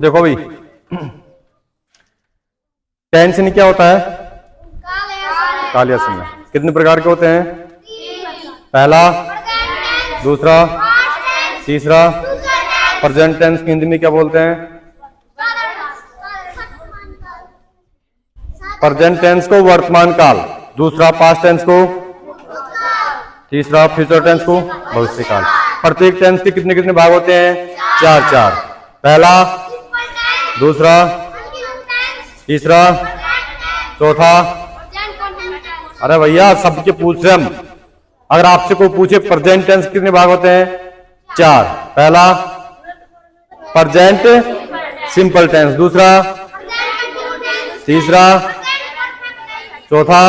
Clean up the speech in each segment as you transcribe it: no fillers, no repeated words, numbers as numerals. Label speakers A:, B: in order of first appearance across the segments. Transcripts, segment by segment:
A: देखो भाई, टेंस यानी क्या होता है? काल या समय। कितने प्रकार के होते हैं? पहला, दूसरा, तीसरा। प्रेजेंट टेंस की हिंदी में क्या बोलते हैं? प्रेजेंट टेंस को वर्तमान काल, दूसरा पास्ट टेंस को, तीसरा फ्यूचर टेंस को भविष्य काल। प्रत्येक टेंस के कितने कितने भाग होते हैं? चार चार। पहला, दूसरा, तीसरा, चौथा। अरे भैया सबके पूछ रहे हम। अगर आपसे कोई पूछे प्रेजेंट टेंस कितने भाग होते हैं? चार। पहला प्रेजेंट सिंपल टेंस, दूसरा, तीसरा, चौथा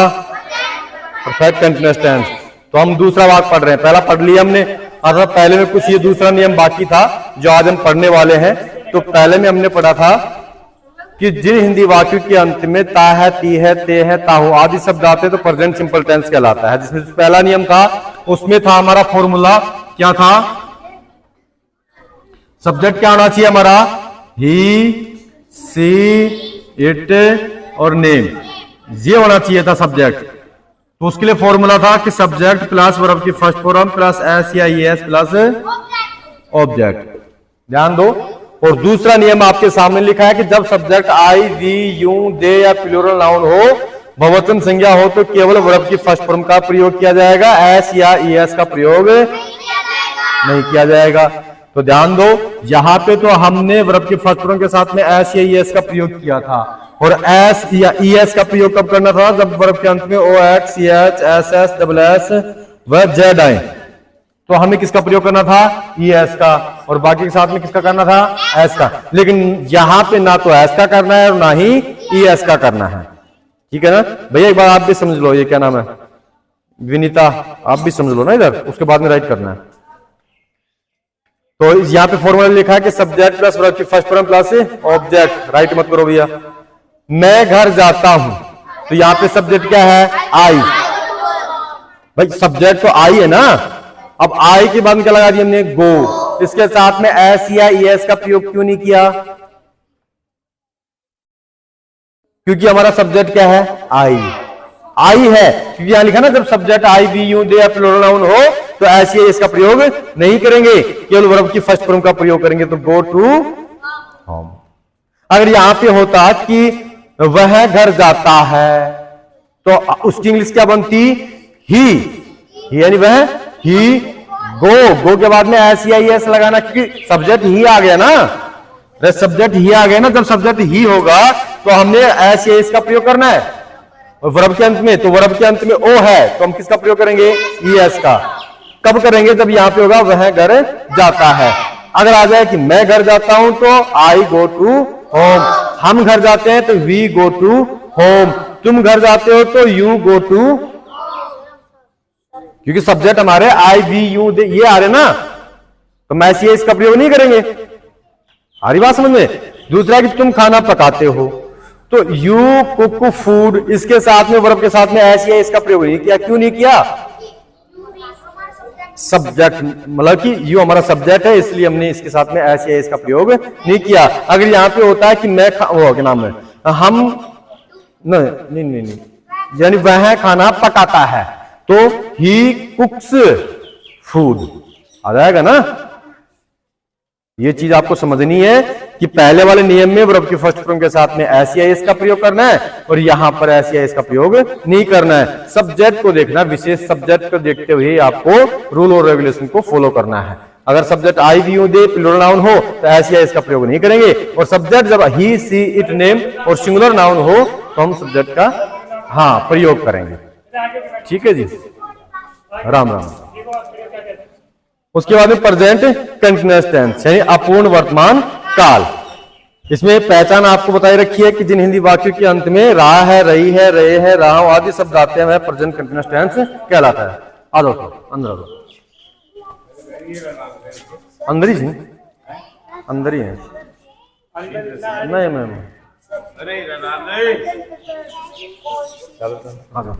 A: परफेक्ट कंटीन्यूअस टेंस। तो हम दूसरा भाग पढ़ रहे हैं, पहला पढ़ लिया हमने। अर्थात पहले में कुछ ये दूसरा नियम बाकी था जो आज हम पढ़ने वाले हैं। तो पहले में हमने पढ़ा था कि जिन हिंदी वाक्यों के अंत में ता है, ती है, ते है, ताहू आदि शब्द आते तो प्रेजेंट सिंपल टेंस कहलाता है। जिसमें पहला नियम था, उसमें था हमारा फॉर्मूला, क्या था? सब्जेक्ट क्या होना चाहिए हमारा? ही, सी, इट और नेम, ये होना चाहिए था सब्जेक्ट। तो उसके लिए फॉर्मूला था कि सब्जेक्ट प्लस वर्ब की फर्स्ट फॉर्म प्लस एस या ईएस प्लस ऑब्जेक्ट। ध्यान दो। और दूसरा नियम आपके सामने लिखा है कि जब सब्जेक्ट आई, वी, यू, दे या प्लूरल नाउन हो, बहुवचन संज्ञा हो, तो केवल वर्ब की फर्स्ट फॉर्म का प्रयोग किया जाएगा, एस या ईएस का प्रयोग नहीं किया जाएगा। तो ध्यान दो, यहां पे तो हमने वर्ब की फर्स्ट फॉर्म के साथ में एस या ईएस का प्रयोग किया था। और एस या ईएस का प्रयोग कब करना था? जब वर्ब के अंत में O X, C H, S S, double S व जेड आए, तो हमें किसका प्रयोग करना था? ईएस का। और बाकी के साथ में किसका करना था? एस का। लेकिन यहां पे ना तो एस का करना है और ना ही ईएस का करना है। ठीक है ना भैया? एक बार आप भी समझ लो, ये क्या नाम है, विनीता, आप भी समझ लो ना इधर, उसके बाद में राइट करना है। तो यहाँ पे फॉर्मूला लिखा है कि सब्जेक्ट प्लस वर्ब की first form plus object. Right मत करो भैया। मैं घर जाता हूं, तो यहाँ पे सब्जेक्ट क्या है? आई। भाई सब्जेक्ट तो आई है ना। अब आई के बाद क्या लगा दिया हमने? गो। इसके साथ में एस या ईएस का प्रयोग क्यों नहीं किया? क्योंकि हमारा सब्जेक्ट क्या है? आई। आई है क्योंकि यहां लिखा ना, जब सब्जेक्ट आई, वी, यू, दे या प्लूरल नाउन हो तो एस या ईएस का प्रयोग नहीं करेंगे, केवल वर्ब की फर्स्ट फॉर्म का प्रयोग करेंगे। तो गो टू होम। अगर यहां पे होता कि वह घर जाता है, तो उसकी इंग्लिश क्या बनती? ही, यानी वह, ही गो। गो के बाद में एस या ईएस लगाना, क्योंकि सब्जेक्ट ही आ गया ना। सब्जेक्ट ही आ गया ना, जब सब्जेक्ट ही होगा तो हमने एस या ईएस का प्रयोग करना है। और वर्ब के अंत में, तो वर्ब के अंत में ओ है, तो हम किसका प्रयोग करेंगे? ईएस का। कब करेंगे? जब यहां पे होगा वह घर जाता है। अगर आ जाए कि मैं घर जाता हूं, तो आई गो टू होम। हम घर जाते हैं तो वी गो टू होम। तुम घर जाते हो तो यू गो टू, क्योंकि सब्जेक्ट हमारे आई, वी, यू, दे ये आ रहे ना, तो मैं इसका प्रयोग नहीं करेंगे। आ रही बात समझ में? दूसरा कि तुम खाना पकाते हो, तो यू कुक फूड, इसके साथ में वर्ब के साथ में एस या इसका प्रयोग नहीं किया। क्यों नहीं किया? सब्जेक्ट, मतलब कि यू हमारा सब्जेक्ट है, इसलिए हमने इसके साथ में एस या इसका प्रयोग नहीं किया। अगर यहां पे होता है कि मैं वो क्या नाम है, हम नहीं नहीं नहीं, यानी वह खाना पकाता है, तो ही कुक्स फूड आ जाएगा ना। ये चीज आपको समझनी है कि पहले वाले नियम में वर्ब की फर्स्ट फॉर्म के साथ में एस या एस का प्रयोग करना है और यहां पर एस या एस का प्रयोग नहीं करना है। सब्जेक्ट को देखना, विशेष सब्जेक्ट को देखते हुए आपको रूल और रेगुलेशन को फॉलो करना है। अगर subject I, we, you, they plural noun हो तो एस या एस का प्रयोग नहीं करेंगे, और सब्जेक्ट जब ही, सी, इट, नेम और सिंगुलर नाउन हो तो हम सब्जेक्ट का प्रयोग करेंगे। ठीक है जी, राम राम। उसके बाद में प्रेजेंट कंटीन्यूअस टेंस, यानी अपूर्ण वर्तमान काल। इसमें पहचान आपको बताई रखी है कि जिन हिंदी वाक्यों के अंत में रहा है, रही है, रहे हैं, रहा हूं आदि शब्द आते हैं वह प्रेजेंट कंटीन्यूअस टेंस कहलाता है। आ जाओ अंदर, आ जाओ। अंदर ही जी, अंदर ही है। नहीं मैम, आ जाओ।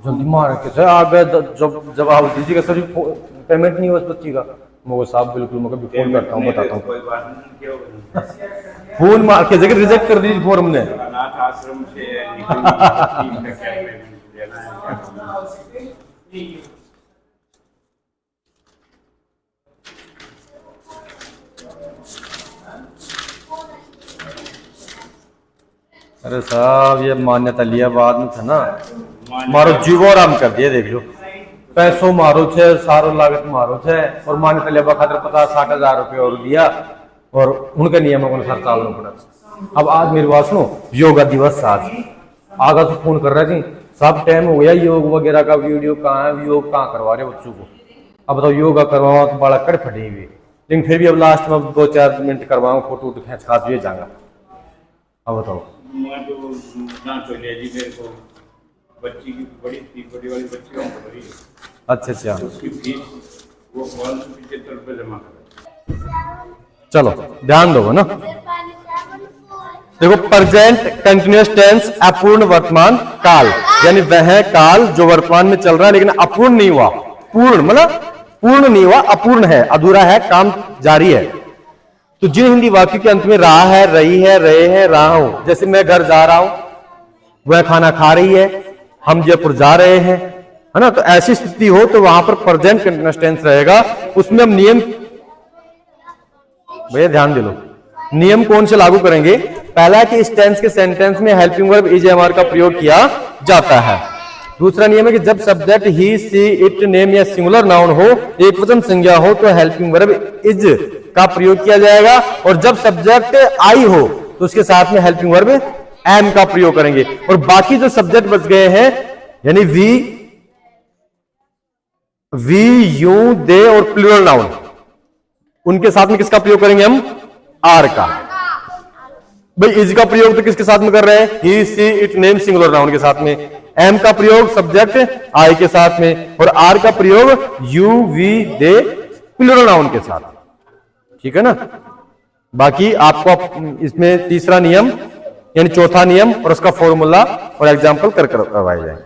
B: जल्दी मार के सर आ गए जब जवाब दीजिएगा सर पेमेंट नहीं हुआ उस बच्ची का। मैं साहब बिल्कुल मैं कभी फोन करता हूँ बताता हूँ फोन मार के जगह रिजेक्ट कर दीजिए फॉर्म ने।
C: अनाथ आश्रम से
B: अरे साहब ये मान्यता लिया बाद में था ना, मारो जीवो आराम कर दिया देख लो। पैसों मारो छे सारो लागत मारो छे और मान्यता लिया खातर 50-60 हजार रुपये और दिया और उनके नियमों के अनुसार चालना पड़ा। अब आज मेरी बात सुनो, योगा दिवस आज आगा से फोन कर रहे थे सब टाइम हो गया योग वगैरह का वीडियो कहाँ है, योग कहाँ करवा रहे बच्चों को। अब बताओ योगा करवाओ तो बड़ा कड़ फटी हुई, लेकिन फिर भी अब लास्ट में 2-4 मिनट करवाऊँ फोटो खींच खास भी जाऊंगा। अब बताओ
C: मैं तो ना चलिए जी मेरे को बच्ची की बड़ी वाली बच्ची का बड़ी
B: अच्छा
C: उसकी फीस वो 75 रुपये जमा कर।
B: चलो ध्यान दो ना, देखो प्रेजेंट कंटिन्यूअस टेंस अपूर्ण वर्तमान काल, यानी वह काल जो वर्तमान में चल रहा है लेकिन अपूर्ण नहीं हुआ। पूर्ण मतलब पूर्ण नहीं हुआ, अपूर्ण है, अधूरा है, काम जारी है। तो जिन हिंदी वाक्यों के अंत में रहा है, रही है, रहे हैं, रहा हूं, जैसे मैं घर जा रहा हूं, वह खाना खा रही है, हम जयपुर जा रहे हैं, है ना। तो ऐसी स्थिति हो तो वहां पर प्रेजेंट कंटिन्यूअस टेंस रहेगा। उसमें हम नियम भैया ध्यान दे लो, नियम कौन से लागू करेंगे। पहला कि इस टेंस के सेंटेंस में helping verb is am are का प्रयोग किया जाता है। दूसरा नियम है कि जब subject he she it name या सिंगुलर नाउन हो, एक वचन संज्ञा हो, तो हेल्पिंग वर्ब इज का प्रयोग किया जाएगा। और जब सब्जेक्ट आई हो तो उसके साथ में हेल्पिंग वर्ब एम का प्रयोग करेंगे। और बाकी जो सब्जेक्ट बच गए हैं यानी वी यू दे और प्लूरल नाउन, उनके साथ में किसका प्रयोग करेंगे हम, आर का। भाई इज का प्रयोग तो किसके साथ में कर रहे हैं, he she it name singular noun के साथ में, एम का प्रयोग सब्जेक्ट आई के साथ में, और आर का प्रयोग you we they plural noun के साथ। ठीक है ना। बाकी आपको इसमें तीसरा नियम यानी चौथा नियम और उसका फॉर्मूला और एग्जाम्पल करवाए जाए।